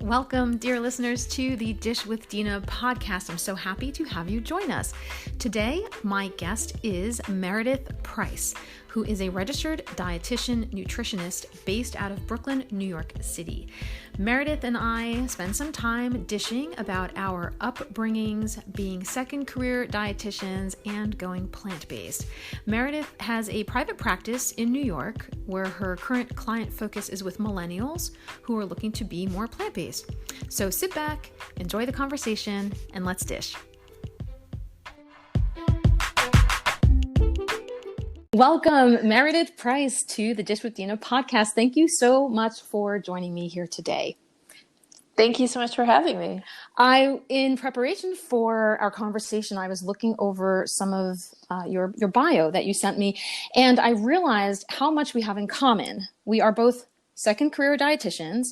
Welcome, dear listeners, to the Dish with Dina podcast. I'm so happy to have you join us. Today, my guest is Meredith Price, who is a registered dietitian nutritionist based out of Brooklyn, New York City. Meredith and I spend some time dishing about our upbringings, being second career dietitians, and going plant-based. Meredith has a private practice in New York where her current client focus is with millennials who are looking to be more plant-based. So sit back, enjoy the conversation, and let's dish. Welcome, Meredith Price, to the Dish with Dina podcast. Thank you so much for joining me here today. Thank you so much for having me. In preparation for our conversation, I was looking over some of your bio that you sent me, and I realized how much we have in common. We are both second career dietitians.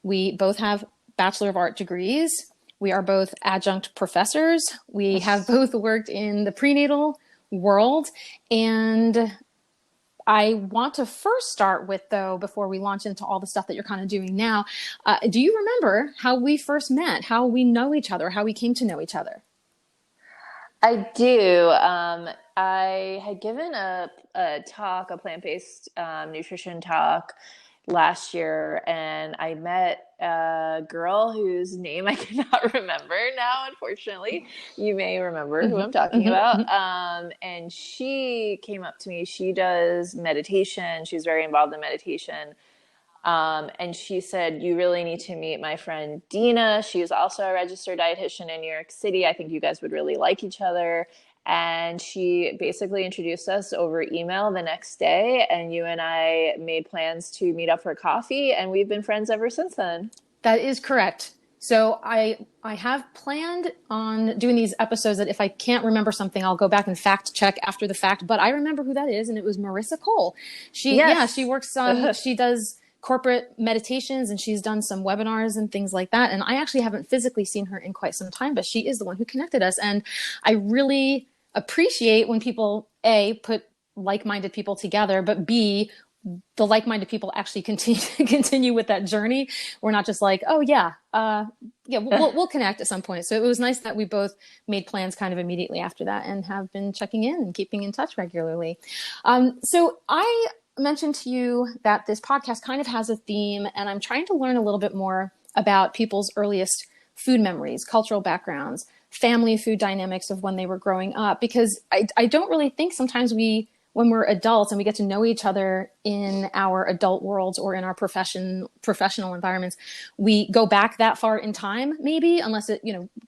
We both have Bachelor of Art degrees. We are both adjunct professors. We have both worked in the prenatal world. And I want to first start with, though, before we launch into all the stuff that you're kind of doing now, do you remember how we first met, how we know each other, how we came to know each other? I do. I had given a talk, a plant-based nutrition talk last year, and I met a girl whose name I cannot remember now, unfortunately. You may remember who I'm talking about. And she came up to me. She does meditation. She's very involved in meditation. And she said, you really need to meet my friend Dina. She's also a registered dietitian in New York City. I think you guys would really like each other. And she basically introduced us over email the next day, and you and I made plans to meet up for coffee, and we've been friends ever since then. That is correct. So I have planned on doing these episodes that if I can't remember something, I'll go back and fact check after the fact. But I remember who that is, and it was Marissa Cole. She works on, she does corporate meditations, and she's done some webinars and things like that. And I actually haven't physically seen her in quite some time, but she is the one who connected us. And I really appreciate when people, A, put like-minded people together, but B, the like-minded people actually continue with that journey. We're not just like, oh yeah, we'll connect at some point. So it was nice that we both made plans kind of immediately after that and have been checking in and keeping in touch regularly. So I mentioned to you that this podcast kind of has a theme, and I'm trying to learn a little bit more about people's earliest food memories, cultural backgrounds, family food dynamics of when they were growing up, because I don't really think sometimes when we're adults and we get to know each other in our adult worlds or in our professional environments, we go back that far in time, maybe, unless it,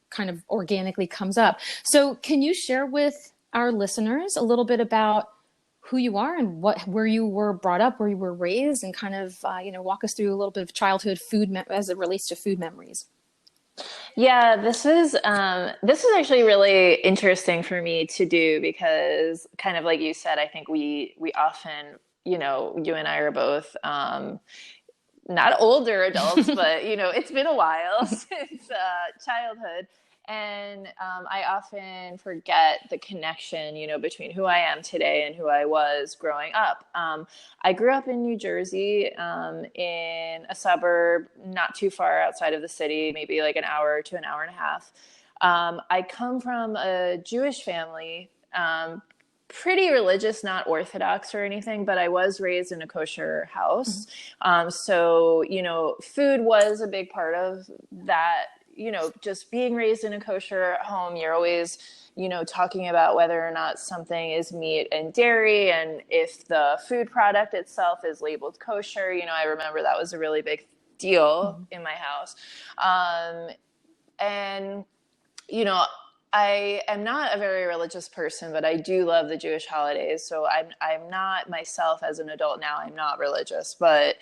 kind of organically comes up. So can you share with our listeners a little bit about who you are and where you were brought up, where you were raised, and kind of, walk us through a little bit of childhood food as it relates to food memories? Yeah, this is actually really interesting for me to do because, kind of like you said, I think we often, you and I are both not older adults, but it's been a while since childhood. And I often forget the connection, between who I am today and who I was growing up. I grew up in New Jersey, in a suburb not too far outside of the city, maybe like an hour to an hour and a half. I come from a Jewish family, pretty religious, not Orthodox or anything, but I was raised in a kosher house. So, food was a big part of that. Just being raised in a kosher home, you're always, talking about whether or not something is meat and dairy, and if the food product itself is labeled kosher. I remember that was a really big deal in my house. And, I am not a very religious person, but I do love the Jewish holidays. So I'm not myself as an adult now. I'm not religious, but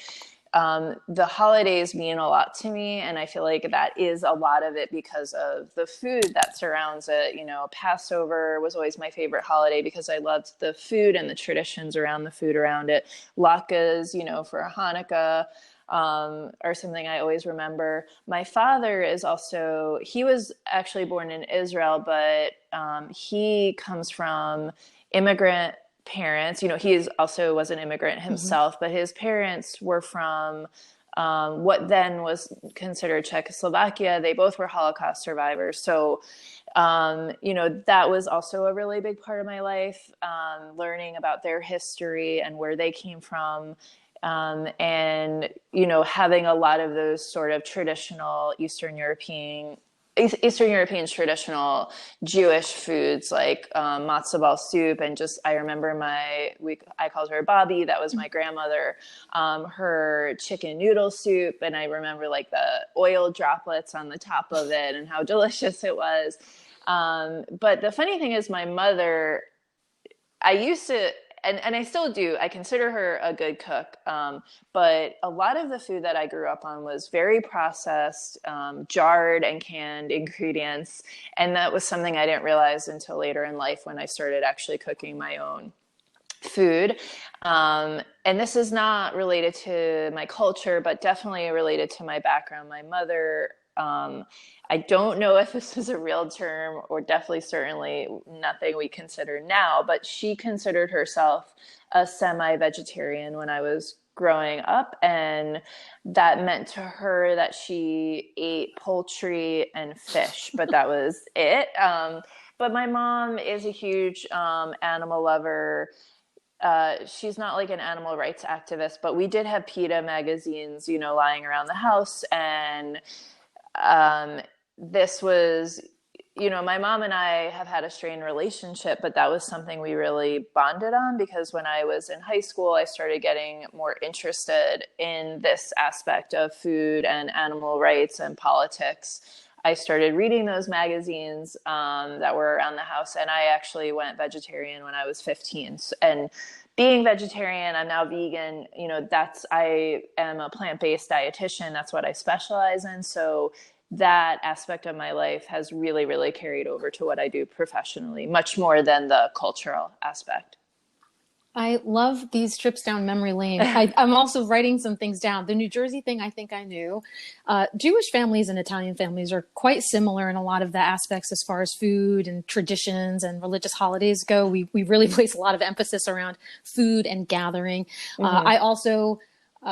the holidays mean a lot to me, and I feel like that is a lot of it because of the food that surrounds it. Passover was always my favorite holiday because I loved the food and the traditions around the food around it. Latkes, for Hanukkah, are something I always remember. My father he was actually born in Israel, but he comes from immigrant parents. He was an immigrant himself, but his parents were from what then was considered Czechoslovakia. They both were Holocaust survivors. So, that was also a really big part of my life, learning about their history and where they came from. And, having a lot of those sort of traditional Eastern European traditional Jewish foods like matzo ball soup, and I remember I called her Bobby, that was my grandmother, her chicken noodle soup, and I remember like the oil droplets on the top of it and how delicious it was. But the funny thing is, my mother, I used to, and I still do, I consider her a good cook. But a lot of the food that I grew up on was very processed, jarred and canned ingredients. And that was something I didn't realize until later in life when I started actually cooking my own food. And this is not related to my culture, but definitely related to my background. My mother, I don't know if this is a real term, or certainly nothing we consider now, but she considered herself a semi-vegetarian when I was growing up. And that meant to her that she ate poultry and fish, but that was it. But my mom is a huge animal lover. She's not like an animal rights activist, but we did have PETA magazines, lying around the house. And this was, my mom and I have had a strained relationship, but that was something we really bonded on, because when I was in high school, I started getting more interested in this aspect of food and animal rights and politics. I started reading those magazines that were around the house, and I actually went vegetarian when I was 15. And being vegetarian, I'm now vegan, I am a plant-based dietitian. That's what I specialize in. So that aspect of my life has really, really carried over to what I do professionally, much more than the cultural aspect. I love these trips down memory lane. I'm also writing some things down. The New Jersey thing, I think I knew. Jewish families and Italian families are quite similar in a lot of the aspects as far as food and traditions and religious holidays go. We really place a lot of emphasis around food and gathering. I also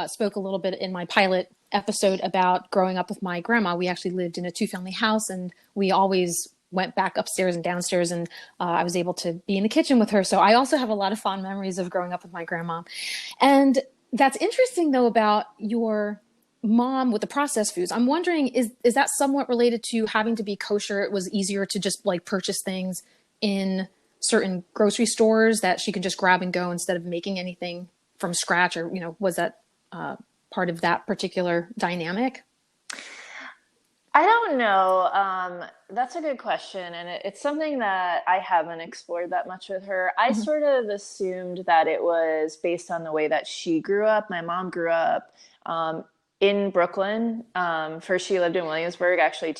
spoke a little bit in my pilot episode about growing up with my grandma. We actually lived in a 2-family house, and we always went back upstairs and downstairs, and I was able to be in the kitchen with her. So I also have a lot of fond memories of growing up with my grandma. And that's interesting though about your mom with the processed foods. I'm wondering, is that somewhat related to having to be kosher? It was easier to just like purchase things in certain grocery stores that she could just grab and go instead of making anything from scratch, or, was that part of that particular dynamic? I don't know. That's a good question. And it's something that I haven't explored that much with her. I sort of assumed that it was based on the way that she grew up. My mom grew up in Brooklyn. First, she lived in Williamsburg, actually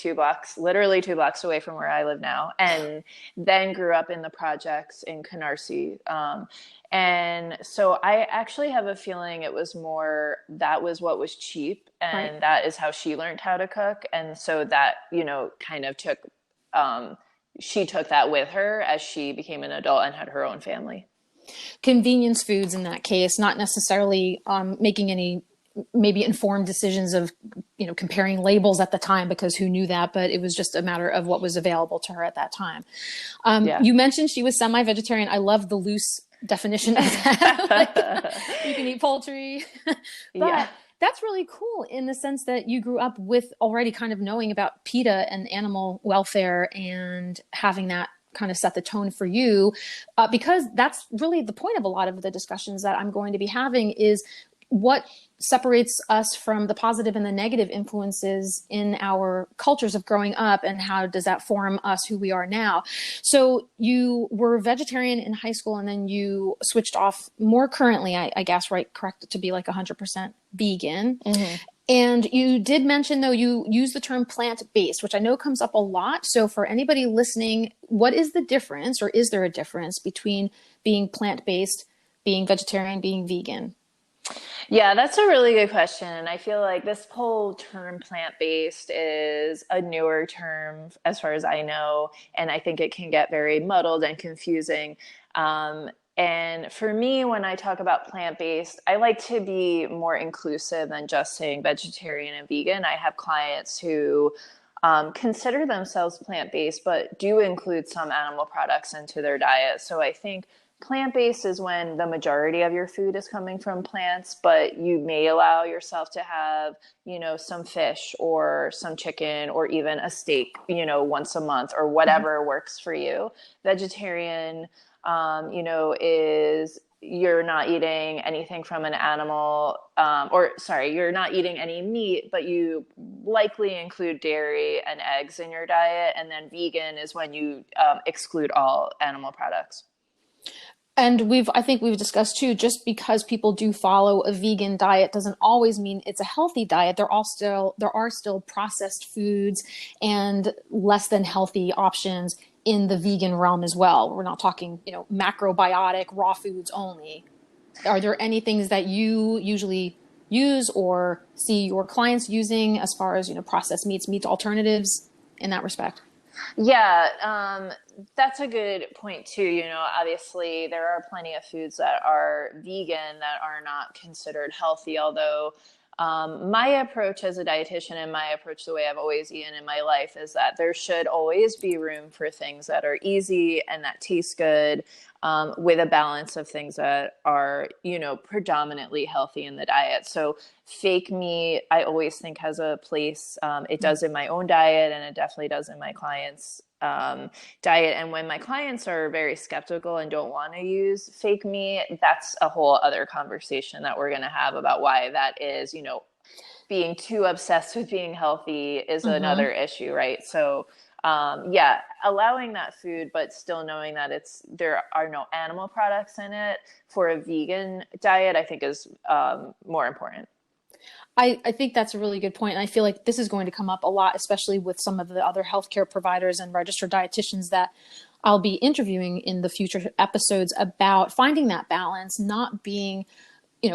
literally 2 blocks away from where I live now. And then grew up in the projects in Canarsie. And so I actually have a feeling it was more, that was what was cheap, and right. That is how she learned how to cook. And so that, kind of she took that with her as she became an adult and had her own family. Convenience foods in that case, not necessarily making any maybe informed decisions of, comparing labels at the time, because who knew that, but it was just a matter of what was available to her at that time. You mentioned she was semi-vegetarian. I love the loose definition of that. You can eat poultry, but that's really cool in the sense that you grew up with already kind of knowing about PETA and animal welfare, and having that kind of set the tone for you, because that's really the point of a lot of the discussions that I'm going to be having, is what separates us from the positive and the negative influences in our cultures of growing up, and how does that form us who we are now. So you were vegetarian in high school, and then you switched off more currently, I guess, right? Correct, to be like 100% vegan. And you did mention, though, you use the term plant-based, which I know comes up a lot. So for anybody listening, what is the difference, or is there a difference between being plant-based, being vegetarian, being vegan? Yeah, that's a really good question. And I feel like this whole term plant-based is a newer term as far as I know. And I think it can get very muddled and confusing. And for me, when I talk about plant-based, I like to be more inclusive than just saying vegetarian and vegan. I have clients who consider themselves plant-based, but do include some animal products into their diet. So I think plant-based is when the majority of your food is coming from plants, but you may allow yourself to have, some fish or some chicken or even a steak, once a month or whatever works for you. Vegetarian, is you're not eating anything from an animal, you're not eating any meat, but you likely include dairy and eggs in your diet. And then vegan is when you exclude all animal products. And I think we've discussed too, just because people do follow a vegan diet doesn't always mean it's a healthy diet. There are still processed foods and less than healthy options in the vegan realm as well. We're not talking, macrobiotic raw foods only. Are there any things that you usually use or see your clients using as far as, processed meat alternatives in that respect? Yeah, that's a good point too. Obviously there are plenty of foods that are vegan that are not considered healthy, although my approach as a dietitian and my approach the way I've always eaten in my life is that there should always be room for things that are easy and that taste good, with a balance of things that are, predominantly healthy in the diet. So fake meat, I always think has a place. It does in my own diet, and it definitely does in my clients' diet. And when my clients are very skeptical and don't want to use fake meat, that's a whole other conversation that we're going to have about why that is. Being too obsessed with being healthy is another issue, right? So allowing that food, but still knowing that there are no animal products in it for a vegan diet, I think is more important. I think that's a really good point. And I feel like this is going to come up a lot, especially with some of the other healthcare providers and registered dietitians that I'll be interviewing in the future episodes, about finding that balance, not being,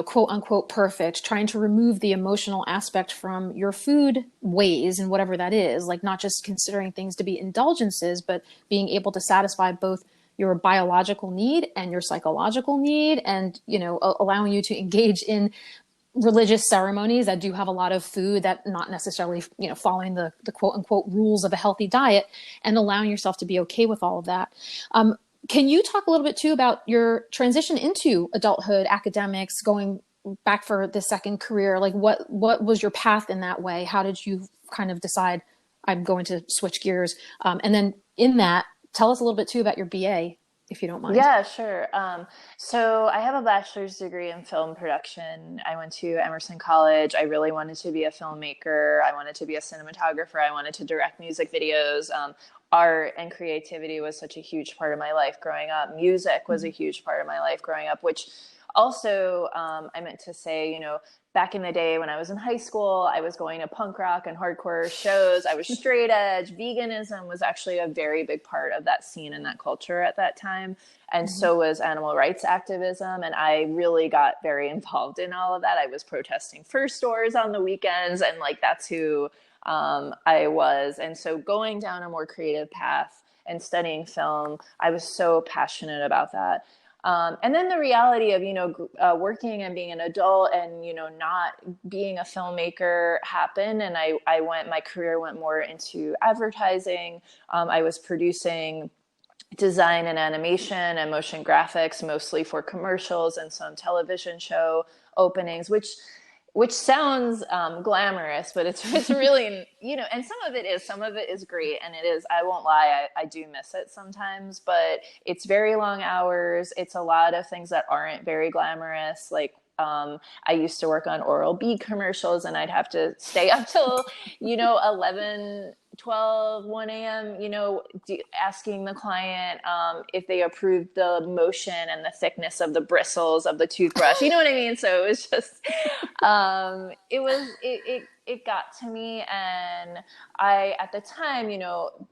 quote unquote perfect, trying to remove the emotional aspect from your food ways and whatever that is, like not just considering things to be indulgences, but being able to satisfy both your biological need and your psychological need, and, allowing you to engage in religious ceremonies that do have a lot of food that not necessarily, following the quote unquote rules of a healthy diet, and allowing yourself to be okay with all of that. Can you talk a little bit too about your transition into adulthood, academics, going back for the second career? Like what was your path in that way? How did you kind of decide I'm going to switch gears? And then in that, tell us a little bit too about your BA, if you don't mind. Yeah, sure. So I have a bachelor's degree in film production. I went to Emerson College. I really wanted to be a filmmaker. I wanted to be a cinematographer. I wanted to direct music videos. Art and creativity was such a huge part of my life growing up. Music was a huge part of my life growing up, which also, I meant to say, back in the day when I was in high school, I was going to punk rock and hardcore shows. I was straight edge. Veganism was actually a very big part of that scene and that culture at that time. And so was animal rights activism. And I really got very involved in all of that. I was protesting fur stores on the weekends, and that's who I was. And so going down a more creative path and studying film, I was so passionate about that. And then the reality of, working and being an adult and, not being a filmmaker happened. And my career went more into advertising. I was producing design and animation and motion graphics, mostly for commercials and some television show openings, which sounds glamorous, but it's really, and some of it is great. And it is, I won't lie, I do miss it sometimes, but it's very long hours. It's a lot of things that aren't very glamorous. Like, I used to work on Oral-B commercials, and I'd have to stay up till, 11, 12, 1 a.m., asking the client if they approved the motion and the thickness of the bristles of the toothbrush. You know what I mean? So it was just, it got to me. And I, at the time,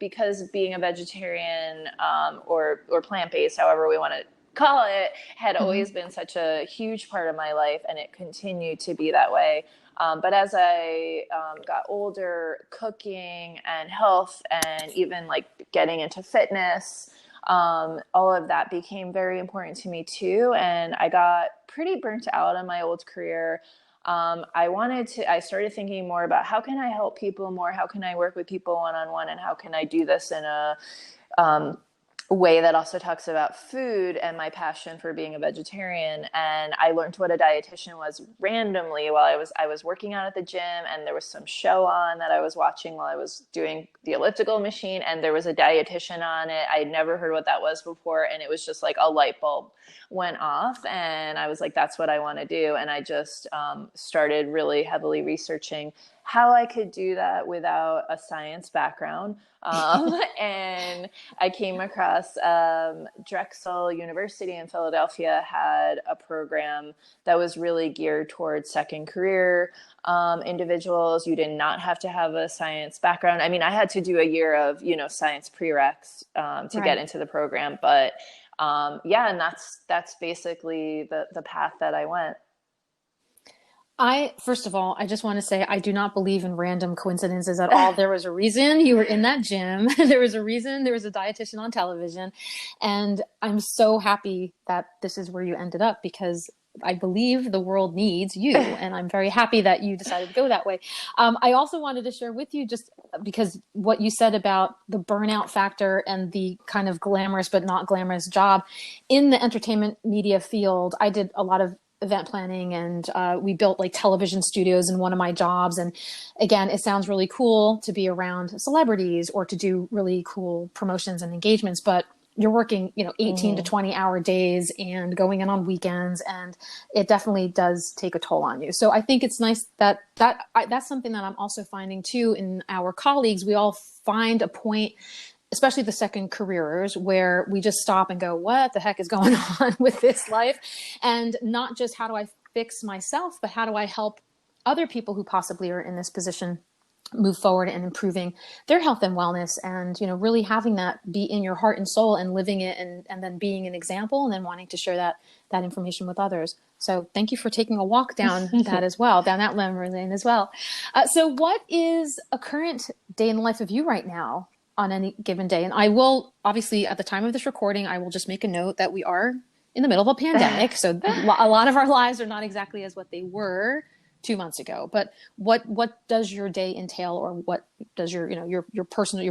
because being a vegetarian or plant-based, however we want to call it, had always been such a huge part of my life, and it continued to be that way. But as I got older, cooking and health and even getting into fitness all of that became very important to me too. And I got pretty burnt out in my old career. I started thinking more about how can I help people more? How can I work with people one-on-one? And how can I do this in a, way that also talks about food and my passion for being a vegetarian. And I learned what a dietitian was randomly while I was working out at the gym, and there was some show on that I was watching while I was doing the elliptical machine, and there was a dietitian on it. I had never heard what that was before, and it was just like a light bulb went off, and I was like, that's what I want to do. And I just started really heavily researching how I could do that without a science background. And I came across Drexel University in Philadelphia had a program that was really geared towards second career individuals. You did not have to have a science background. I mean, I had to do a year of, science prereqs to get into the program, but and that's basically the path that I went. First of all, I just want to say I do not believe in random coincidences at all. There was a reason you were in that gym. There was a reason there was a dietitian on television. And I'm so happy that this is where you ended up, because I believe the world needs you. And I'm very happy that you decided to go that way. I also wanted to share with you, just because what you said about the burnout factor and the kind of glamorous but not glamorous job in the entertainment media field. I did a lot of event planning, and we built like television studios in one of my jobs. And again, it sounds really cool to be around celebrities or to do really cool promotions and engagements, but you're working, 18 to 20 hour days and going in on weekends. And it definitely does take a toll on you. So I think it's nice that's something that I'm also finding too in our colleagues. We all find a point, especially the second careers, where we just stop and go, what the heck is going on with this life? And not just how do I fix myself, but how do I help other people who possibly are in this position move forward and improving their health and wellness, and, really having that be in your heart and soul and living it, and then being an example, and then wanting to share that information with others. So thank you for taking a walk down that as well, down that memory lane as well. So what is a current day in the life of you right now on any given day? And I will, obviously, at the time of this recording, I will just make a note that we are in the middle of a pandemic. So a lot of our lives are not exactly as what they were 2 months ago. But what does your day entail, or what does your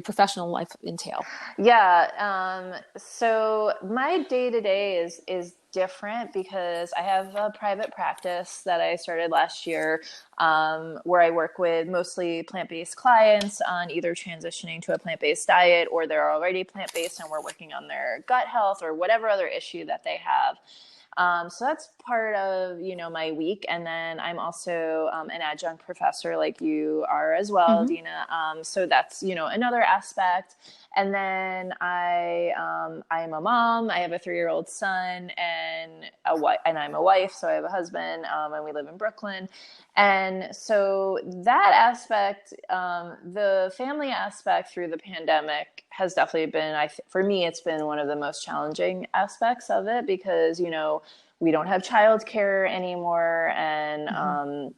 professional life entail? Yeah. So my day to day is different because I have a private practice that I started last year, where I work with mostly plant-based clients on either transitioning to a plant-based diet, or they're already plant-based and we're working on their gut health or whatever other issue that they have. So that's part of, my week. And then I'm also an adjunct professor like you are as well, Dina. So that's, another aspect. And then I'm a mom. I have a 3-year-old son and I'm a wife. So I have a husband, and we live in Brooklyn. And so that aspect, the family aspect through the pandemic has definitely been, for me, it's been one of the most challenging aspects of it, because, we don't have childcare anymore. And,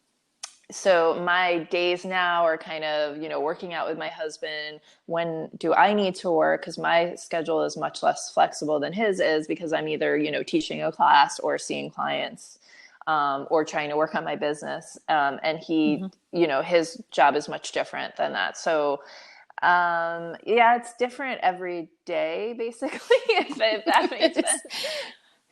so my days now are kind of, working out with my husband. When do I need to work? Because my schedule is much less flexible than his is, because I'm either, teaching a class or seeing clients, or trying to work on my business. And he, his job is much different than that. So, it's different every day, basically, if that makes sense.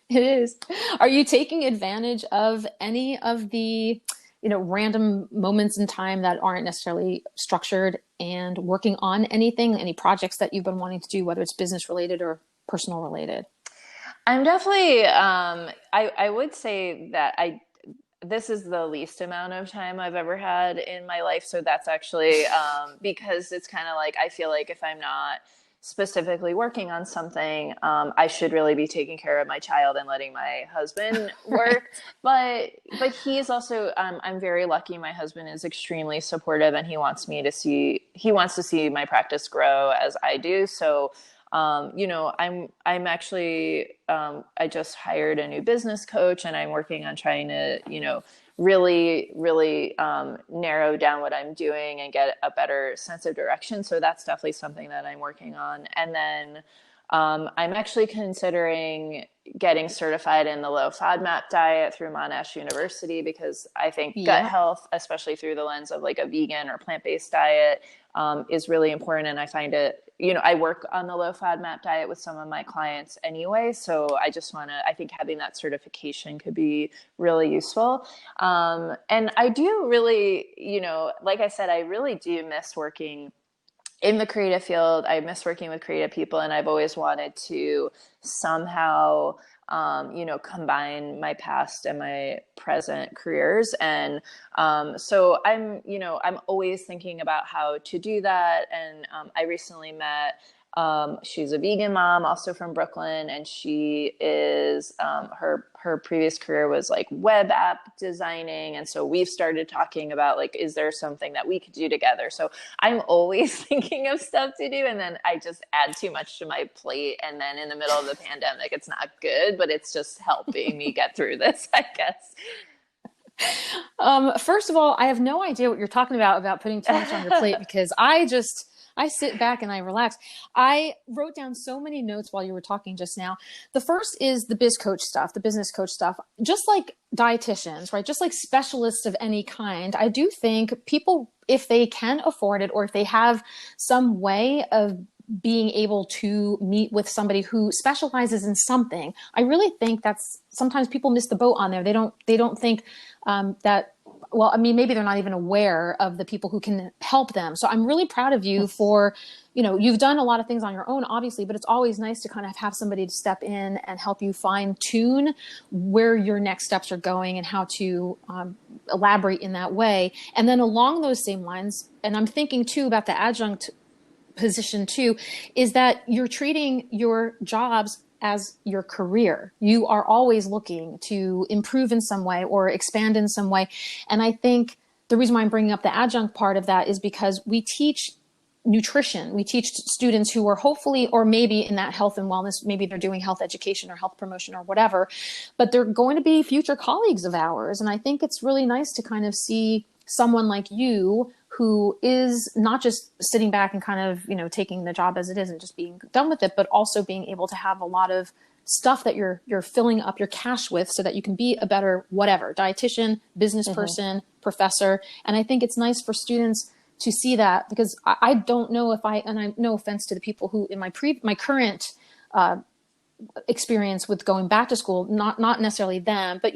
It is. Are you taking advantage of any of the, random moments in time that aren't necessarily structured, and working on any projects that you've been wanting to do, whether it's business related or personal related? I'm definitely, I would say that this is the least amount of time I've ever had in my life. So that's actually, because it's kind of like, I feel like if I'm not specifically working on something, I should really be taking care of my child and letting my husband work. But he's also, I'm very lucky. My husband is extremely supportive, and he wants to see my practice grow as I do. So, I'm actually, I just hired a new business coach, and I'm working on trying to, really, really narrow down what I'm doing and get a better sense of direction. So that's definitely something that I'm working on. And then I'm actually considering getting certified in the low FODMAP diet through Monash University, because I think gut health, especially through the lens of like a vegan or plant-based diet, is really important. And I find it, I work on the low FODMAP diet with some of my clients anyway. So I think having that certification could be really useful. And I do really, like I said, I really do miss working in the creative field. I miss working with creative people, and I've always wanted to somehow, combine my past and my present careers. And so I'm always thinking about how to do that. And I recently met, she's a vegan mom, also from Brooklyn, and she is, her previous career was like web app designing. And so we've started talking about like, is there something that we could do together? So I'm always thinking of stuff to do, and then I just add too much to my plate. And then in the middle of the pandemic, it's not good, but it's just helping me get through this, I guess. First of all, I have no idea what you're talking about putting too much on your plate, because I sit back and I relax. I wrote down so many notes while you were talking just now. The first is the biz coach stuff, the business coach stuff. Just like dietitians, right? Just like specialists of any kind, I do think people, if they can afford it, or if they have some way of being able to meet with somebody who specializes in something, I really think that's sometimes people miss the boat on there. They don't think that, well, I mean, maybe they're not even aware of the people who can help them. So I'm really proud of you for, you've done a lot of things on your own, obviously, but it's always nice to kind of have somebody to step in and help you fine tune where your next steps are going and how to elaborate in that way. And then along those same lines, and I'm thinking too about the adjunct position too, is that you're treating your jobs as your career. You are always looking to improve in some way or expand in some way. And I think the reason why I'm bringing up the adjunct part of that is because we teach nutrition. We teach students who are hopefully, or maybe in that health and wellness, maybe they're doing health education or health promotion or whatever, but they're going to be future colleagues of ours. And I think it's really nice to kind of see someone like you who is not just sitting back and kind of, taking the job as it is and just being done with it, but also being able to have a lot of stuff that you're filling up your cache with so that you can be a better whatever, dietitian, business person, professor. And I think it's nice for students to see that, because I don't know if and I no offense to the people who in my current experience with going back to school, not necessarily them, but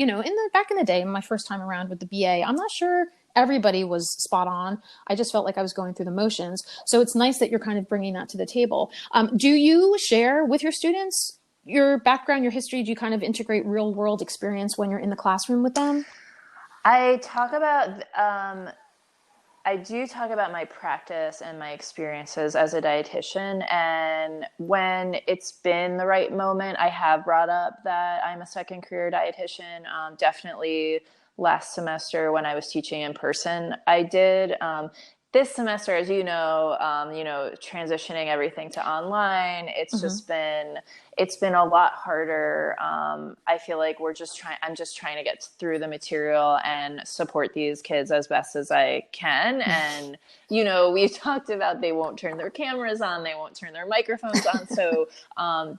back in the day, my first time around with the BA, I'm not sure everybody was spot on. I just felt like I was going through the motions. So it's nice that you're kind of bringing that to the table. Do you share with your students your background, your history? Do you kind of integrate real world experience when you're in the classroom with them? I do talk about my practice and my experiences as a dietitian. And when it's been the right moment, I have brought up that I'm a second career dietitian. Definitely last semester when I was teaching in person, I did. This semester, as transitioning everything to online, it's just been a lot harder. I feel like I'm just trying to get through the material and support these kids as best as I can. And, we've talked about they won't turn their cameras on, they won't turn their microphones on. So I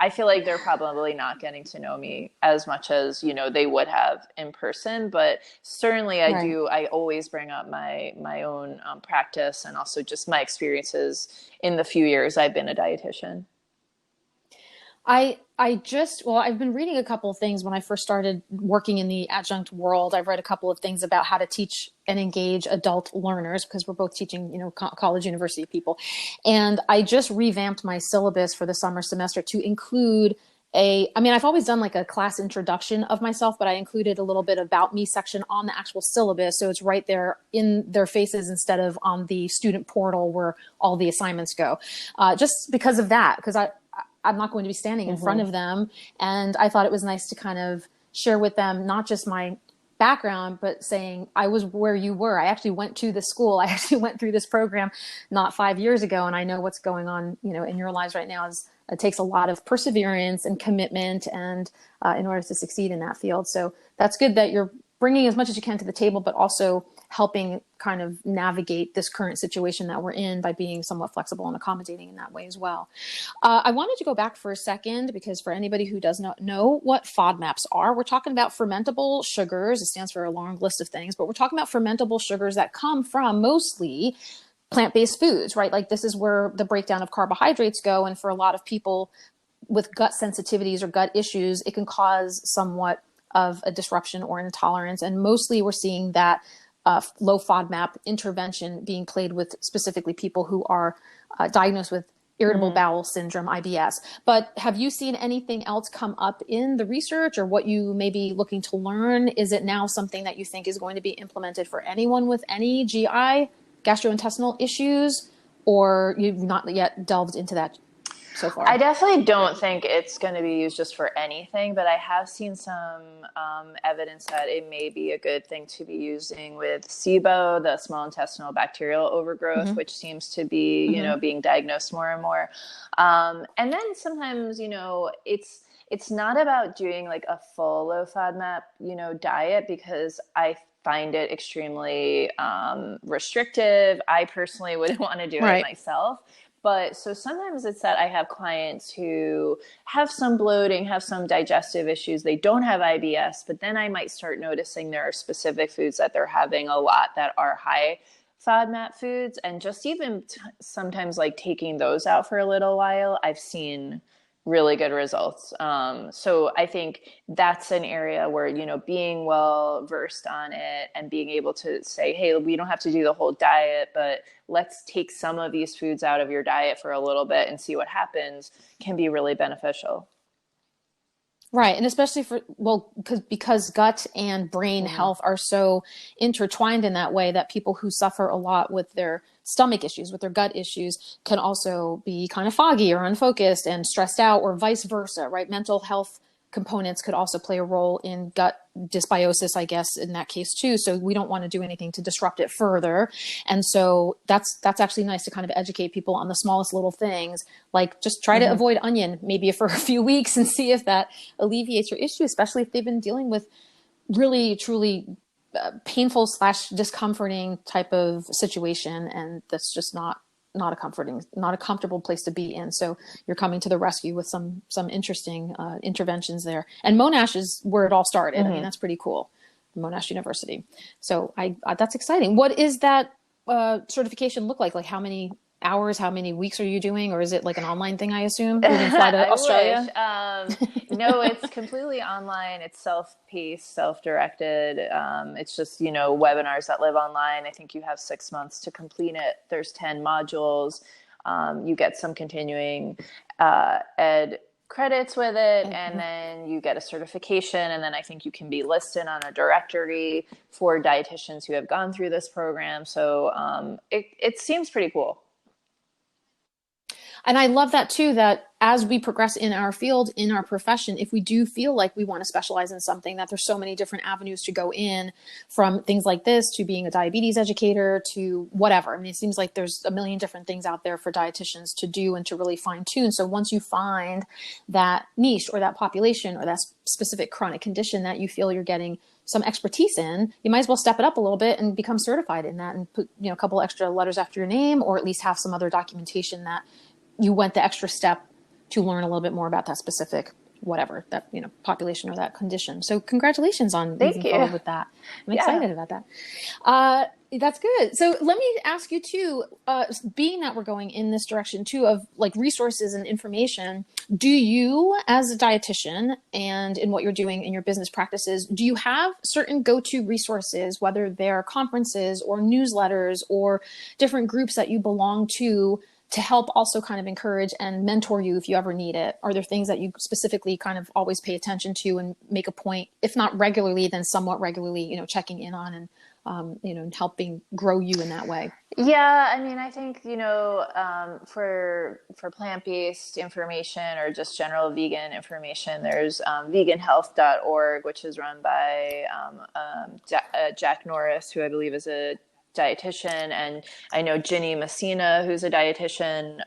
feel like they're probably not getting to know me as much as, they would have in person. But certainly I always bring up my own practice and also just my experiences in the few years I've been a dietitian. I've been reading a couple of things when I first started working in the adjunct world. I've read a couple of things about how to teach and engage adult learners, because we're both teaching, college, university people. And I just revamped my syllabus for the summer semester to include I've always done like a class introduction of myself, but I included a little bit about me section on the actual syllabus. So it's right there in their faces instead of on the student portal where all the assignments go. Just because of that, because I'm not going to be standing in front of them. And I thought it was nice to kind of share with them, not just my background, but saying I was where you were. I actually went to this school. I actually went through this program not 5 years ago. And I know what's going on, in your lives right now it takes a lot of perseverance and commitment and in order to succeed in that field. So that's good that you're bringing as much as you can to the table, but also helping kind of navigate this current situation that we're in by being somewhat flexible and accommodating in that way as well. I wanted to go back for a second because for anybody who does not know what FODMAPs are, we're talking about fermentable sugars. It stands for a long list of things, but we're talking about fermentable sugars that come from mostly plant-based foods, right? Like this is where the breakdown of carbohydrates go. And for a lot of people with gut sensitivities or gut issues, it can cause somewhat of a disruption or intolerance. And mostly we're seeing that low FODMAP intervention being played with specifically people who are diagnosed with irritable bowel syndrome, IBS. But have you seen anything else come up in the research or what you may be looking to learn? Is it now something that you think is going to be implemented for anyone with any GI, gastrointestinal issues, or you've not yet delved into that so far? I definitely don't think it's going to be used just for anything, but I have seen some evidence that it may be a good thing to be using with SIBO, the small intestinal bacterial overgrowth, which seems to be, you know, being diagnosed more and more. And then sometimes, you know, it's not about doing like a full low FODMAP, you know, diet, because I find it extremely restrictive. I personally wouldn't want to do it myself. But so sometimes it's that I have clients who have some bloating, have some digestive issues. They don't have IBS, but then I might start noticing there are specific foods that they're having a lot that are high FODMAP foods. And just even sometimes like taking those out for a little while, I've seen really good results. So I think that's an area where, you know, being well versed on it and being able to say, hey, we don't have to do the whole diet, but let's take some of these foods out of your diet for a little bit and see what happens, can be really beneficial. Right. And especially because gut and brain health are so intertwined in that way that people who suffer a lot with their stomach issues, with their gut issues, can also be kind of foggy or unfocused and stressed out, or vice versa, right? Mental health components could also play a role in gut dysbiosis, I guess, in that case too. So we don't want to do anything to disrupt it further. And so that's actually nice to kind of educate people on the smallest little things, like just try to avoid onion maybe for a few weeks and see if that alleviates your issue, especially if they've been dealing with really, truly painful / discomforting type of situation. And that's just not a comfortable place to be in. So you're coming to the rescue with some interesting interventions there. And Monash is where it all started. I mean, that's pretty cool. Monash University. So that's exciting. What is that certification look like? Like how many hours, how many weeks are you doing? Or is it like an online thing, I assume? You can fly to Australia? No, it's completely online. It's self-paced, self-directed. It's just, you know, webinars that live online. I think you have 6 months to complete it. There's 10 modules. You get some continuing ed credits with it, and then you get a certification. And then I think you can be listed on a directory for dietitians who have gone through this program. So it seems pretty cool. And I love that too, that as we progress in our field, in our profession, if we do feel like we want to specialize in something, that there's so many different avenues to go in, from things like this to being a diabetes educator to whatever. I mean, it seems like there's a million different things out there for dietitians to do and to really fine tune. So once you find that niche or that population or that specific chronic condition that you feel you're getting some expertise in, you might as well step it up a little bit and become certified in that and put, you know, a couple extra letters after your name, or at least have some other documentation that you went the extra step to learn a little bit more about that specific, whatever, that, you know, population or that condition. So congratulations on moving forward with that. I'm excited about that. That's good. So let me ask you too, being that we're going in this direction too of like resources and information, do you as a dietitian and in what you're doing in your business practices, do you have certain go-to resources, whether they're conferences or newsletters or different groups that you belong to help also kind of encourage and mentor you if you ever need it? Are there things that you specifically kind of always pay attention to and make a point, if not regularly, then somewhat regularly, you know, checking in on and, you know, helping grow you in that way? Yeah, I mean, I think, you know, for plant-based information or just general vegan information, there's veganhealth.org, which is run by Jack Norris, who I believe is a dietitian, and I know Ginny Messina, who's a dietitian.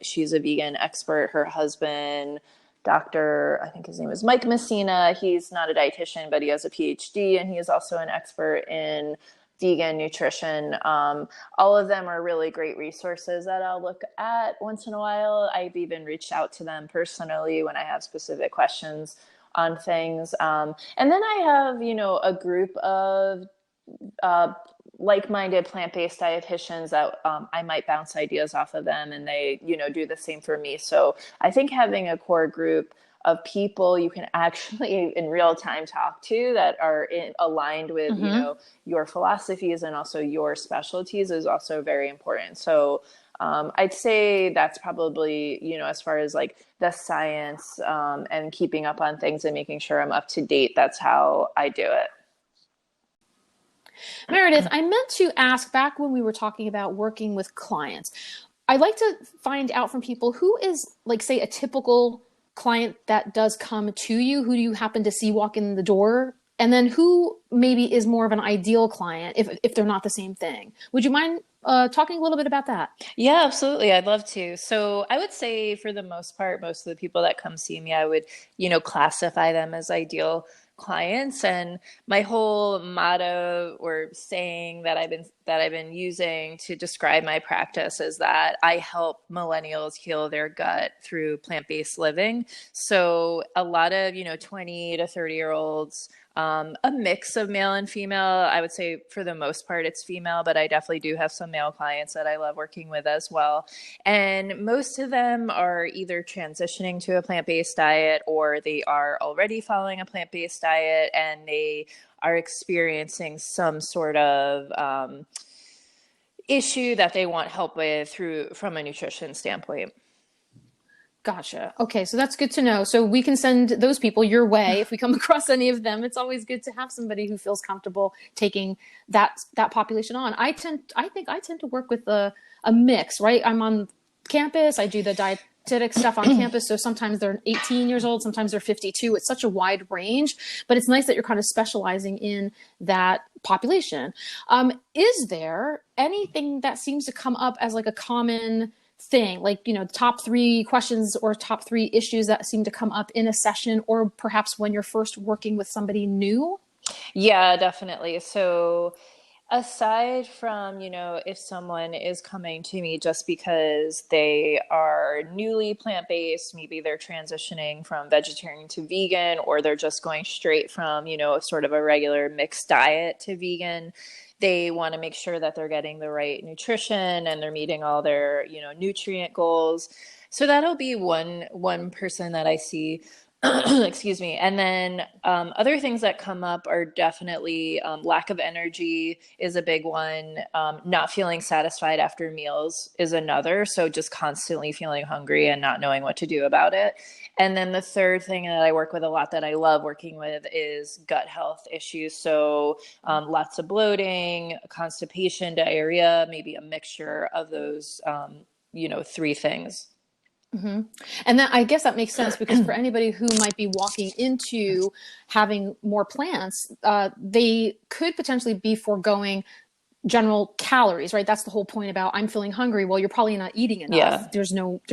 She's a vegan expert. Her husband, Dr. I think his name is Mike Messina. He's not a dietitian, but he has a PhD, and he is also an expert in vegan nutrition. All of them are really great resources that I'll look at once in a while. I've even reached out to them personally when I have specific questions on things. And then I have, a group of like-minded plant-based dietitians that I might bounce ideas off of them, and they, do the same for me. So I think having a core group of people you can actually in real time talk to that are aligned with, your philosophies and also your specialties is also very important. So I'd say that's probably, as far as like the science and keeping up on things and making sure I'm up to date, that's how I do it. Meredith, I meant to ask back when we were talking about working with clients. I'd like to find out from people who is, like, say, a typical client that does come to you. Who do you happen to see walk in the door? And then who maybe is more of an ideal client if they're not the same thing? Would you mind talking a little bit about that? Yeah, absolutely. I'd love to. So I would say for the most part, most of the people that come see me, I would, classify them as ideal clients. And my whole motto or saying that I've been using to describe my practice is that I help millennials heal their gut through plant-based living. So a lot of 20 to 30-year-olds, a mix of male and female. I would say for the most part it's female, but I definitely do have some male clients that I love working with as well. And most of them are either transitioning to a plant-based diet or they are already following a plant-based diet and they are experiencing some sort of issue that they want help with from a nutrition standpoint. Gotcha. Okay, so that's good to know. So we can send those people your way if we come across any of them. It's always good to have somebody who feels comfortable taking that population on. I think I tend to work with a mix, right? I'm on campus. I do the dietetic stuff on campus. So sometimes they're 18 years old, sometimes they're 52. It's such a wide range, but it's nice that you're kind of specializing in that population. Is there anything that seems to come up as like a common thing, like, top 3 questions or top 3 issues that seem to come up in a session or perhaps when you're first working with somebody new? Yeah, definitely. So aside from, if someone is coming to me just because they are newly plant-based, maybe they're transitioning from vegetarian to vegan, or they're just going straight from, sort of a regular mixed diet to vegan, they want to make sure that they're getting the right nutrition and they're meeting all their, nutrient goals. So that'll be one person that I see. Excuse me. And then other things that come up are definitely lack of energy is a big one. Not feeling satisfied after meals is another. So just constantly feeling hungry and not knowing what to do about it. And then the third thing that I work with a lot that I love working with is gut health issues. So lots of bloating, constipation, diarrhea, maybe a mixture of those, 3 things. Mm-hmm. And that, I guess that makes sense because for anybody who might be walking into having more plants, they could potentially be foregoing general calories, right? That's the whole point about I'm feeling hungry. Well, you're probably not eating enough. Yeah. There's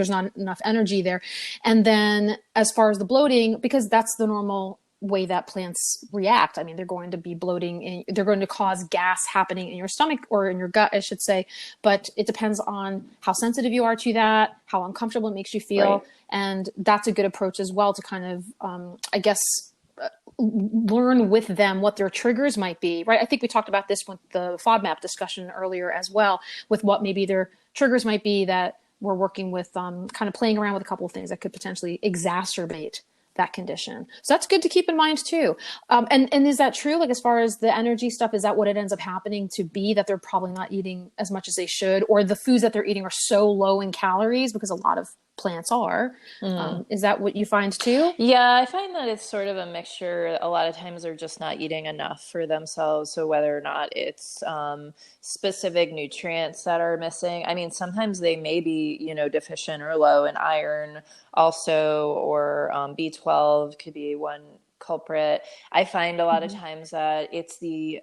not enough energy there. And then as far as the bloating, because that's the normal way that plants react. I mean, they're going to be bloating they're going to cause gas happening in your stomach or in your gut, I should say. But it depends on how sensitive you are to that, how uncomfortable it makes you feel. Right. And that's a good approach as well to kind of, I guess, learn with them what their triggers might be, right? I think we talked about this with the FODMAP discussion earlier as well, with what maybe their triggers might be that we're working with, kind of playing around with a couple of things that could potentially exacerbate that condition. So that's good to keep in mind too. And is that true? Like as far as the energy stuff, is that what it ends up happening to be, that they're probably not eating as much as they should, or the foods that they're eating are so low in calories because a lot of plants are. Is that what you find too? Yeah, I find that it's sort of a mixture. A lot of times they're just not eating enough for themselves. So whether or not it's specific nutrients that are missing. I mean, sometimes they may be, deficient or low in iron also, or B12 could be one culprit. I find a lot of times that it's the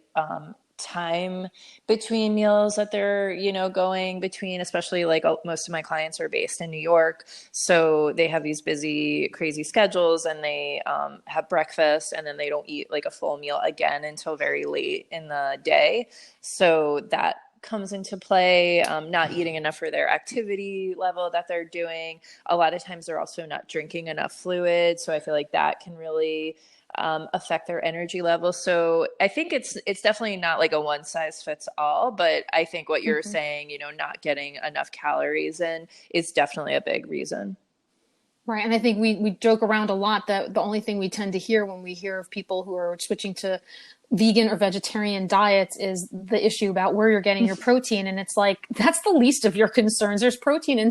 time between meals that they're, going between, especially like most of my clients are based in New York. So they have these busy, crazy schedules, and they have breakfast, and then they don't eat like a full meal again until very late in the day. So that comes into play, not eating enough for their activity level that they're doing. A lot of times they're also not drinking enough fluid. So I feel like that can really affect their energy levels. So I think it's definitely not like a one size fits all, but I think what you're saying, not getting enough calories in is definitely a big reason. Right. And I think we joke around a lot that the only thing we tend to hear when we hear of people who are switching to vegan or vegetarian diets is the issue about where you're getting your protein. And it's like, that's the least of your concerns. There's protein in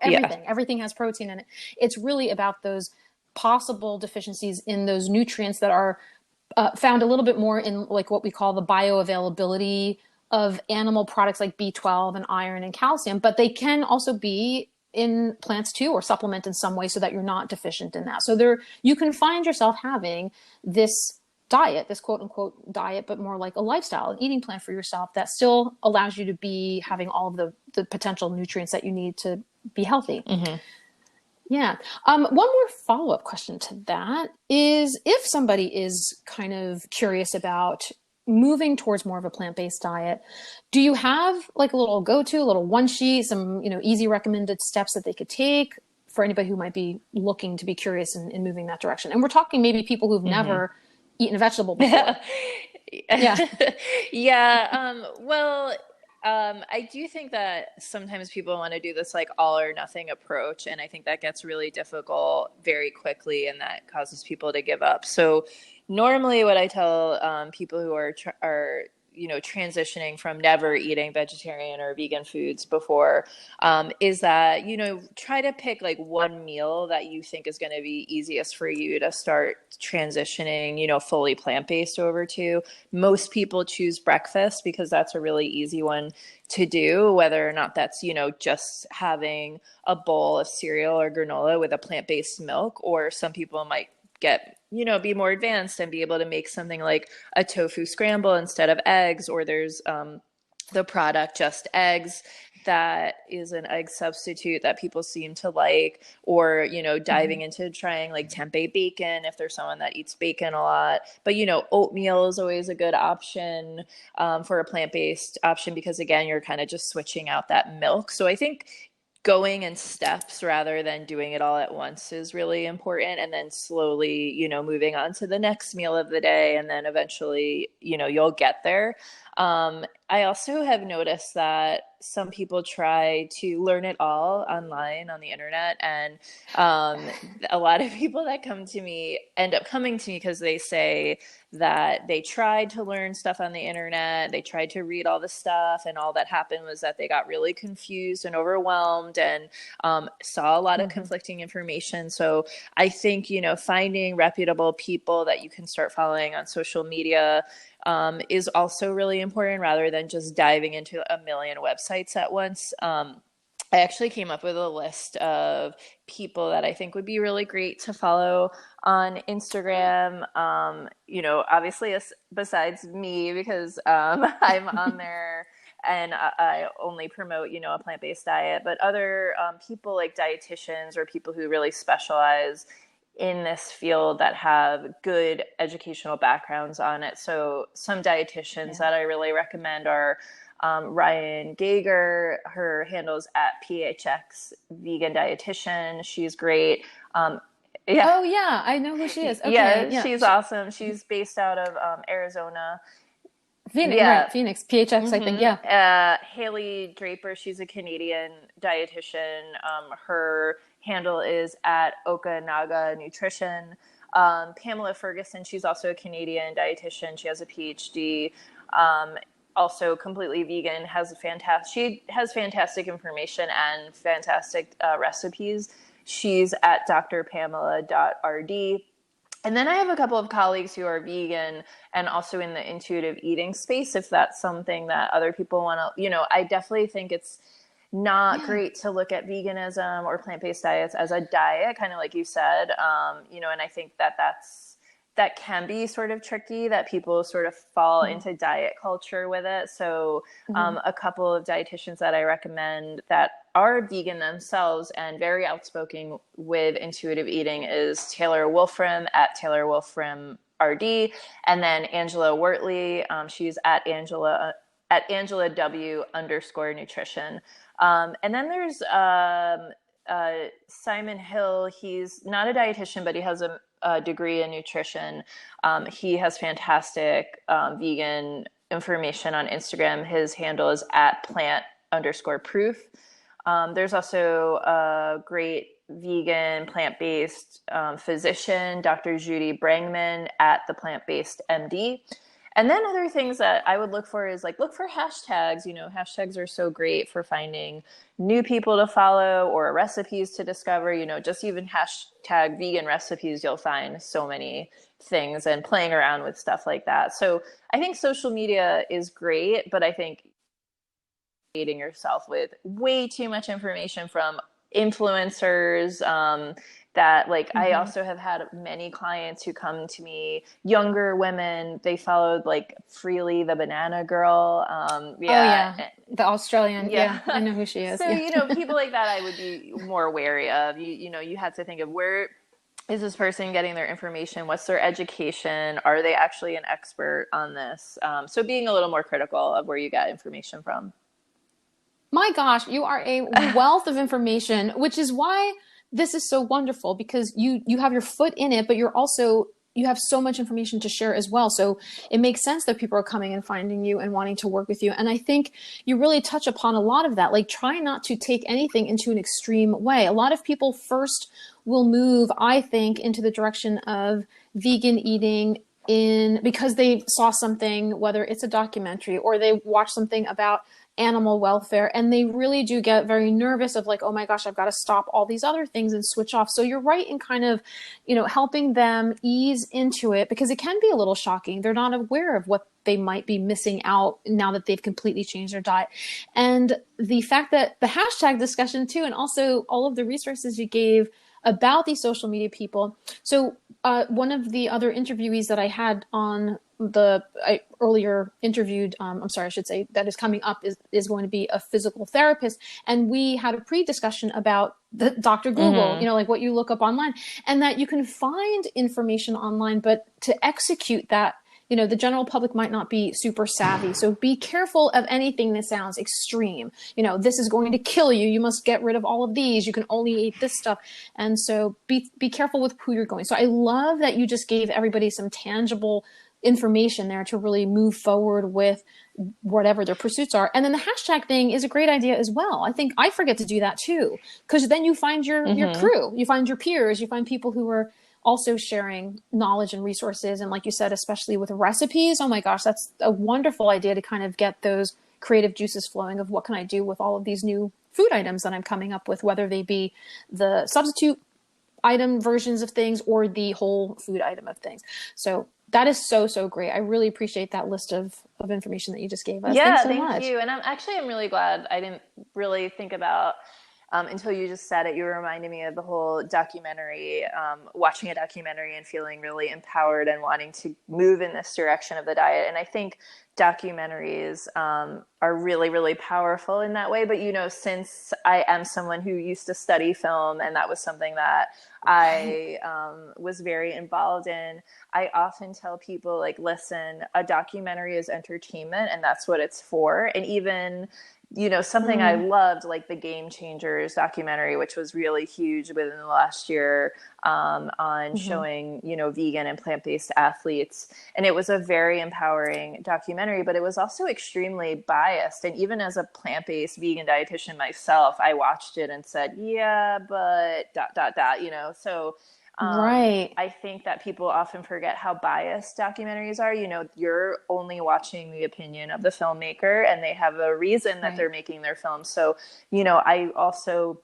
everything. Yeah. Everything has protein in it. It's really about those possible deficiencies in those nutrients that are found a little bit more in like what we call the bioavailability of animal products like B12 and iron and calcium, but they can also be in plants too, or supplement in some way so that you're not deficient in that. So you can find yourself having this diet, this quote unquote diet, but more like a lifestyle, an eating plan for yourself that still allows you to be having all of the potential nutrients that you need to be healthy. Mm-hmm. Yeah. One more follow-up question to that is, if somebody is kind of curious about moving towards more of a plant-based diet, do you have like a little go-to, a little one sheet, some, easy recommended steps that they could take for anybody who might be looking to be curious in moving that direction? And we're talking maybe people who've never eaten a vegetable before. Yeah. Yeah. Well, I do think that sometimes people want to do this like all or nothing approach. And I think that gets really difficult very quickly, and that causes people to give up. So normally what I tell people who are transitioning from never eating vegetarian or vegan foods before is that, try to pick like one meal that you think is going to be easiest for you to start transitioning, fully plant-based over to. Most people choose breakfast because that's a really easy one to do, whether or not that's, just having a bowl of cereal or granola with a plant-based milk, or some people might be more advanced and be able to make something like a tofu scramble instead of eggs, or there's the product Just Eggs that is an egg substitute that people seem to like, or, diving into trying like tempeh bacon if there's someone that eats bacon a lot. But, oatmeal is always a good option for a plant-based option, because again, you're kind of just switching out that milk. So I think going in steps rather than doing it all at once is really important. And then slowly, moving on to the next meal of the day. And then eventually, you'll get there. I also have noticed that some people try to learn it all online on the internet. And a lot of people that come to me end up coming to me because they say that they tried to learn stuff on the internet. They tried to read all the stuff, and all that happened was that they got really confused and overwhelmed and saw a lot of conflicting information. So I think, finding reputable people that you can start following on social media is also really important, rather than just diving into a million websites at once. I actually came up with a list of people that I think would be really great to follow on Instagram. Obviously besides me, because I'm on there and I only promote, a plant-based diet, but other people like dietitians or people who really specialize in this field that have good educational backgrounds on it. So some dietitians that I really recommend are Ryan Gager. Her handle's at PHX Vegan Dietitian. She's great. Yeah. Oh yeah, I know who she is. Okay. Yeah, she's awesome. She's based out of Arizona. Phoenix, right? Phoenix, PHX, I think. Yeah. Haley Draper. She's a Canadian dietitian. Her handle is at Okanaga Nutrition. Pamela Ferguson. She's also a Canadian dietitian. She has a PhD. Also completely vegan, she has fantastic information and fantastic recipes. She's at drpamela.rd. And then I have a couple of colleagues who are vegan and also in the intuitive eating space, if that's something that other people want to, I definitely think it's not great to look at veganism or plant-based diets as a diet, kind of like you said, and I think that that's that can be sort of tricky, that people sort of fall into diet culture with it. So a couple of dietitians that I recommend that are vegan themselves and very outspoken with intuitive eating is Taylor Wolfram at Taylor Wolfram RD, and then Angela Wortley. She's at Angela W_nutrition. And then there's Simon Hill. He's not a dietitian, but he has a degree in nutrition. He has fantastic vegan information on Instagram. His handle is at plant_proof. There's also a great vegan plant-based physician, Dr. Judy Brangman at the Plant-Based MD. And then other things that I would look for is like, look for hashtags. Hashtags are so great for finding new people to follow or recipes to discover. Just even hashtag vegan recipes, you'll find so many things, and playing around with stuff like that. So I think social media is great, but I think dating yourself with way too much information from influencers, that I also have had many clients who come to me, younger women, they followed like Freely the Banana Girl. The Australian. Yeah. I know who she is. So, people like that I would be more wary of. You have to think of, where is this person getting their information? What's their education? Are they actually an expert on this? So being a little more critical of where you get information from. My gosh, you are a wealth of information, which is why this is so wonderful, because you have your foot in it, but you have so much information to share as well. So it makes sense that people are coming and finding you and wanting to work with you. And I think you really touch upon a lot of that. Like, try not to take anything into an extreme way. A lot of people first will move, I think, into the direction of vegan eating because they saw something, whether it's a documentary or they watch something about animal welfare, and they really do get very nervous of like, oh my gosh, I've got to stop all these other things and switch off. So you're right in kind of, helping them ease into it, because it can be a little shocking. They're not aware of what they might be missing out now that they've completely changed their diet. And the fact that the hashtag discussion too, and also all of the resources you gave about these social media people. So one of the other interviewees that I had on I earlier interviewed, that is coming up is going to be a physical therapist. And we had a pre-discussion about the Dr. Google, like what you look up online, and that you can find information online, but to execute that, the general public might not be super savvy. So be careful of anything that sounds extreme. This is going to kill you. You must get rid of all of these. You can only eat this stuff. And so be careful with who you're going. So I love that you just gave everybody some tangible information there to really move forward with whatever their pursuits are. And then the hashtag thing is a great idea as well. I think I forget to do that too, because then you find your crew, you find your peers, you find people who are also sharing knowledge and resources. And like you said, especially with recipes, oh my gosh, that's a wonderful idea to kind of get those creative juices flowing of what can I do with all of these new food items that I'm coming up with, whether they be the substitute item versions of things or the whole food item of things. So that is so, so great. I really appreciate that list of information that you just gave us. Yeah, Thanks so much. Thank you. And I'm really glad I didn't really think about until you just said it. You reminded me of the whole documentary, watching a documentary and feeling really empowered and wanting to move in this direction of the diet. And I think documentaries are really, really powerful in that way. But, since I am someone who used to study film, and that was something that I was very involved in, I often tell people, like, listen, a documentary is entertainment and that's what it's for. And even something I loved, like the Game Changers documentary, which was really huge within the last year, on showing, vegan and plant-based athletes. And it was a very empowering documentary, but it was also extremely biased. And even as a plant-based vegan dietitian myself, I watched it and said, yeah, but ... So right. I think that people often forget how biased documentaries are. You're only watching the opinion of the filmmaker, and they have a reason that they're making their film. So, I also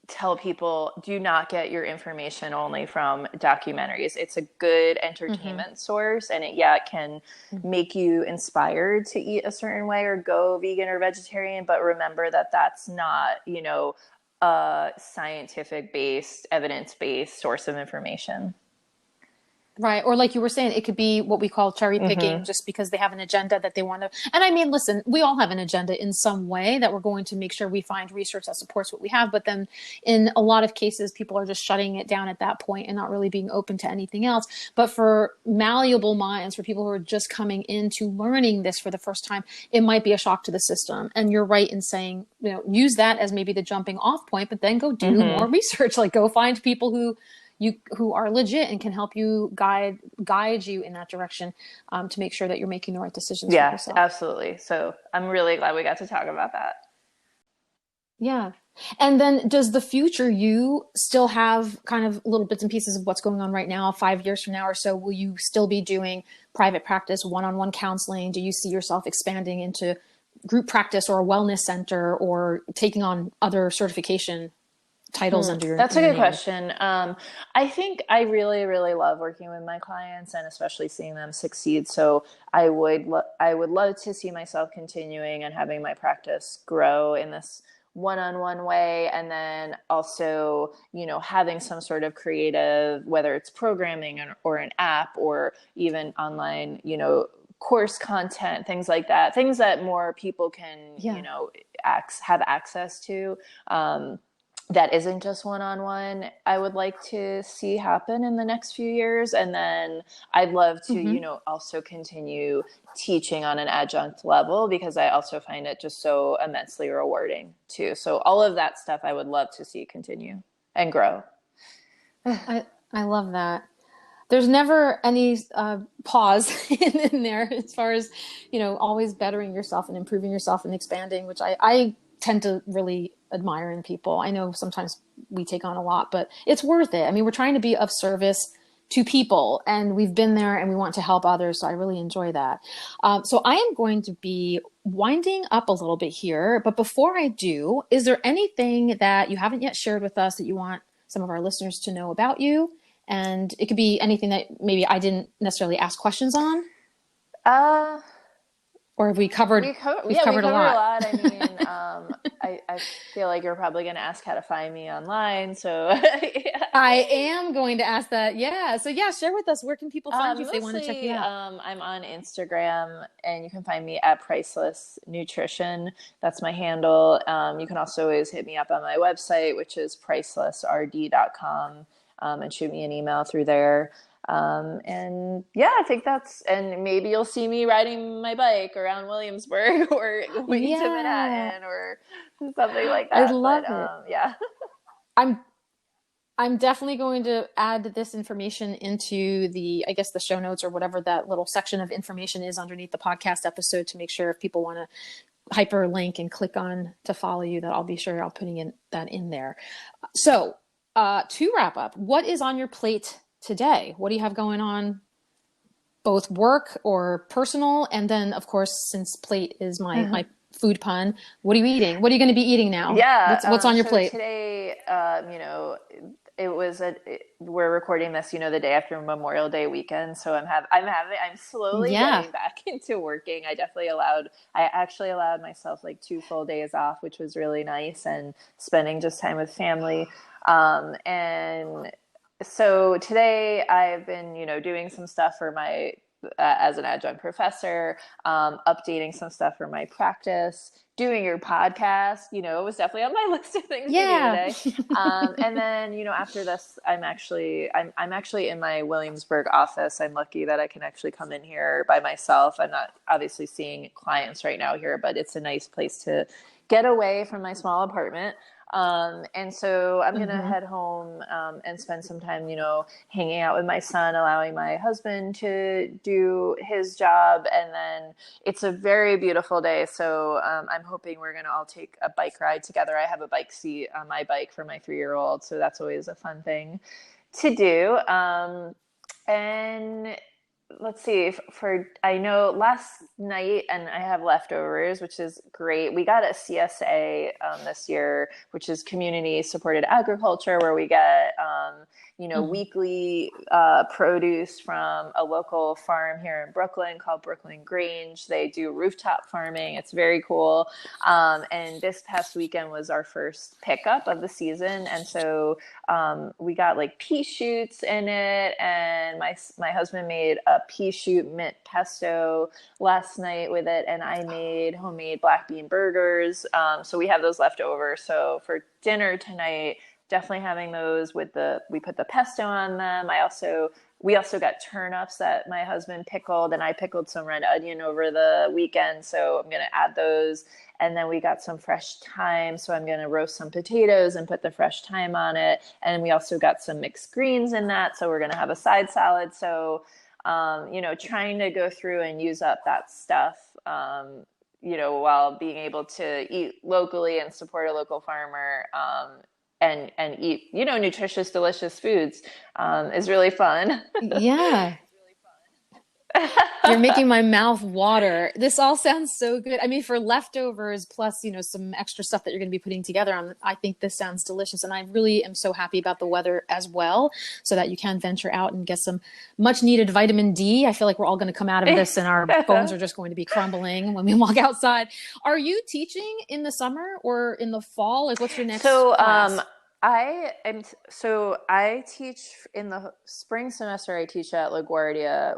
tell people, do not get your information only from documentaries. It's a good entertainment source, and it can make you inspired to eat a certain way or go vegan or vegetarian. But remember that that's not, a scientific-based, evidence-based source of information. Right. Or like you were saying, it could be what we call cherry picking just because they have an agenda that they want to. And I mean, listen, we all have an agenda in some way that we're going to make sure we find research that supports what we have. But then in a lot of cases, people are just shutting it down at that point and not really being open to anything else. But for malleable minds, for people who are just coming into learning this for the first time, it might be a shock to the system. And you're right in saying, use that as maybe the jumping off point, but then go do more research, like go find people who are legit and can help you guide you in that direction to make sure that you're making the right decisions for yourself. Yeah, absolutely. So I'm really glad we got to talk about that. Yeah. And then does the future you still have kind of little bits and pieces of what's going on right now, 5 years from now or so? Will you still be doing private practice, one-on-one counseling? Do you see yourself expanding into group practice or a wellness center or taking on other certification titles under your That's a name? good question. I think I really, really love working with my clients and especially seeing them succeed. So I would love to see myself continuing and having my practice grow in this one-on-one way. And then also, having some sort of creative, whether it's programming or an app or even online, course content, things like that, things that more people can, have access to. That isn't just one-on-one, I would like to see happen in the next few years. And then I'd love to, also continue teaching on an adjunct level because I also find it just so immensely rewarding too. So all of that stuff I would love to see continue and grow. I love that. There's never any pause in there as far as, always bettering yourself and improving yourself and expanding, which I tend to really admire in people. I know sometimes we take on a lot, but it's worth it. I mean, we're trying to be of service to people and we've been there and we want to help others. So I really enjoy that. So I am going to be winding up a little bit here, but before I do, is there anything that you haven't yet shared with us that you want some of our listeners to know about you? And it could be anything that maybe I didn't necessarily ask questions on. Or have we covered? We covered a lot. I mean, I feel like you're probably going to ask how to find me online. So yeah. I am going to ask that. Yeah. So yeah, share with us, where can people find you if they want to check you out? I'm on Instagram and you can find me at Priceless Nutrition. That's my handle. You can also always hit me up on my website, which is pricelessrd.com, and shoot me an email through there. And yeah, I think and maybe you'll see me riding my bike around Williamsburg or going to Manhattan or something like that. I love it. Yeah. I'm definitely going to add this information into the show notes or whatever that little section of information is underneath the podcast episode to make sure if people want to hyperlink and click on to follow you, that I'll be sure I'll putting that in there. So, to wrap up, what is on your plate today? What do you have going on, both work or personal? And then, of course, since plate is my food pun, what are you eating? What are you going to be eating now? Yeah. What's on your plate? Today, we're recording this, the day after Memorial Day weekend. So I'm slowly getting back into working. I actually allowed myself like 2 full days off, which was really nice, and spending just time with family. And so today I've been, doing some stuff for my, as an adjunct professor, updating some stuff for my practice, doing your podcast, it was definitely on my list of things to do today. And then, after this, I'm actually in my Williamsburg office. I'm lucky that I can actually come in here by myself. I'm not obviously seeing clients right now here, but it's a nice place to get away from my small apartment. And so I'm going to head home, and spend some time, hanging out with my son, allowing my husband to do his job. And then it's a very beautiful day. So, I'm hoping we're going to all take a bike ride together. I have a bike seat on my bike for my 3-year-old. So that's always a fun thing to do. And let's see, I know last night, and I have leftovers, which is great. We got a CSA this year, which is community supported agriculture, where we get, weekly produce from a local farm here in Brooklyn called Brooklyn Grange. They do rooftop farming. It's very cool. And this past weekend was our first pickup of the season. And so we got like pea shoots in it. And my husband made a pea shoot mint pesto last night with it. And I made homemade black bean burgers. So we have those left over. So for dinner tonight, definitely having those we put the pesto on them. We also got turnips that my husband pickled, and I pickled some red onion over the weekend. So I'm going to add those. And then we got some fresh thyme. So I'm going to roast some potatoes and put the fresh thyme on it. And we also got some mixed greens in that. So we're going to have a side salad. So, trying to go through and use up that stuff, while being able to eat locally and support a local farmer, and eat, nutritious, delicious foods, is really fun. Yeah. You're making my mouth water. This all sounds so good. I mean, for leftovers plus, some extra stuff that you're going to be putting together, I think this sounds delicious. And I really am so happy about the weather as well, so that you can venture out and get some much needed vitamin D. I feel like we're all going to come out of this and our bones are just going to be crumbling when we walk outside. Are you teaching in the summer or in the fall? Like, what's your next class? I teach in the spring semester. I teach at LaGuardia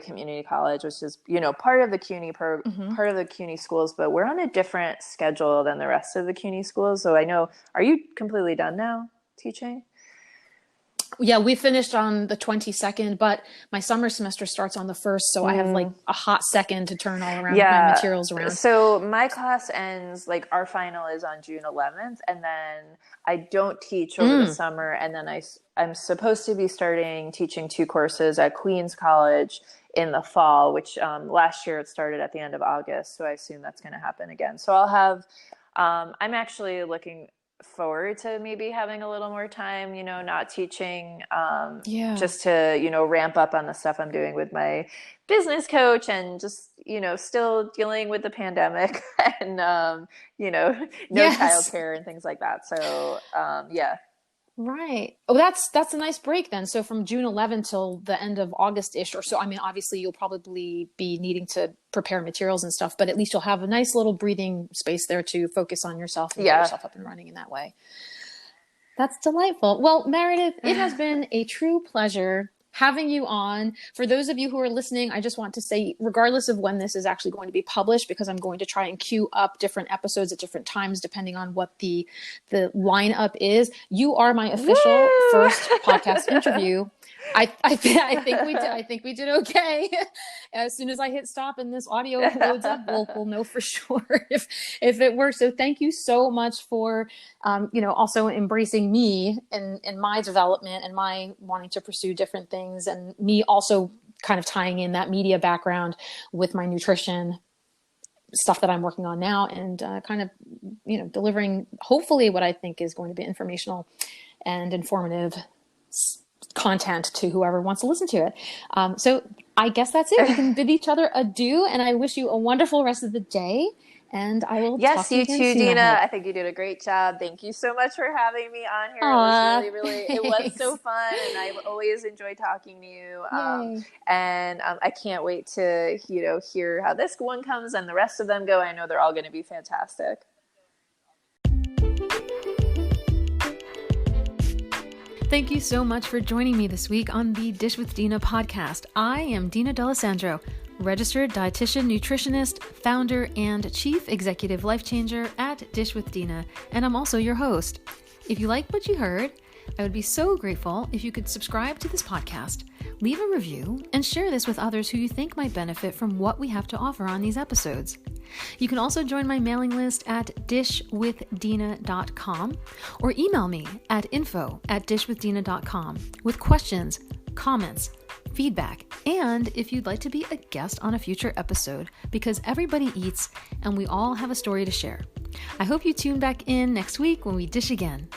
Community College, which is, part of the CUNY part of the CUNY schools, but we're on a different schedule than the rest of the CUNY schools. So I know, are you completely done now teaching? Yeah, we finished on the 22nd, but my summer semester starts on the 1st. So I have like a hot second to turn all around my materials around. So my class ends, like our final is on June 11th. And then I don't teach over the summer. And then I'm supposed to be starting teaching 2 courses at Queens College in the fall, which last year it started at the end of August. So I assume that's going to happen again. So I'll have, I'm actually looking forward to maybe having a little more time, not teaching, just to, ramp up on the stuff I'm doing with my business coach, and just, still dealing with the pandemic and, no childcare and things like that. So, Right. Oh, that's a nice break then. So from June 11th till the end of August-ish or so. I mean, obviously you'll probably be needing to prepare materials and stuff, but at least you'll have a nice little breathing space there to focus on yourself and get yourself up and running in that way. That's delightful. Well, Meredith, it has been a true pleasure having you on. For those of you who are listening, I just want to say, regardless of when this is actually going to be published, because I'm going to try and queue up different episodes at different times, depending on what the lineup is, you are my official first podcast interview. I think we did okay. As soon as I hit stop and this audio loads up, we'll know for sure if it works. So thank you so much for, also embracing me in my development and my wanting to pursue different things, and me also kind of tying in that media background with my nutrition stuff that I'm working on now, and kind of, delivering hopefully what I think is going to be informational and informative content to whoever wants to listen to it. So I guess that's it. We can bid each other adieu, and I wish you a wonderful rest of the day. And I will talk to you again soon, Dina. I think you did a great job. Thank you so much for having me on here. It was really, it was so fun, and I always enjoy talking to you. And I can't wait to, hear how this one comes and the rest of them go. I know they're all going to be fantastic. Thank you so much for joining me this week on the Dish with Dina podcast. I am Dina D'Alessandro, Registered Dietitian Nutritionist, founder, and Chief Executive Life Changer at Dish with Dina, and I'm also your host. If you like what you heard, I would be so grateful if you could subscribe to this podcast, leave a review, and share this with others who you think might benefit from what we have to offer on these episodes. You can also join my mailing list at dishwithdina.com or email me at info@dishwithdina.com with questions, comments, feedback, and if you'd like to be a guest on a future episode, because everybody eats and we all have a story to share. I hope you tune back in next week when we dish again.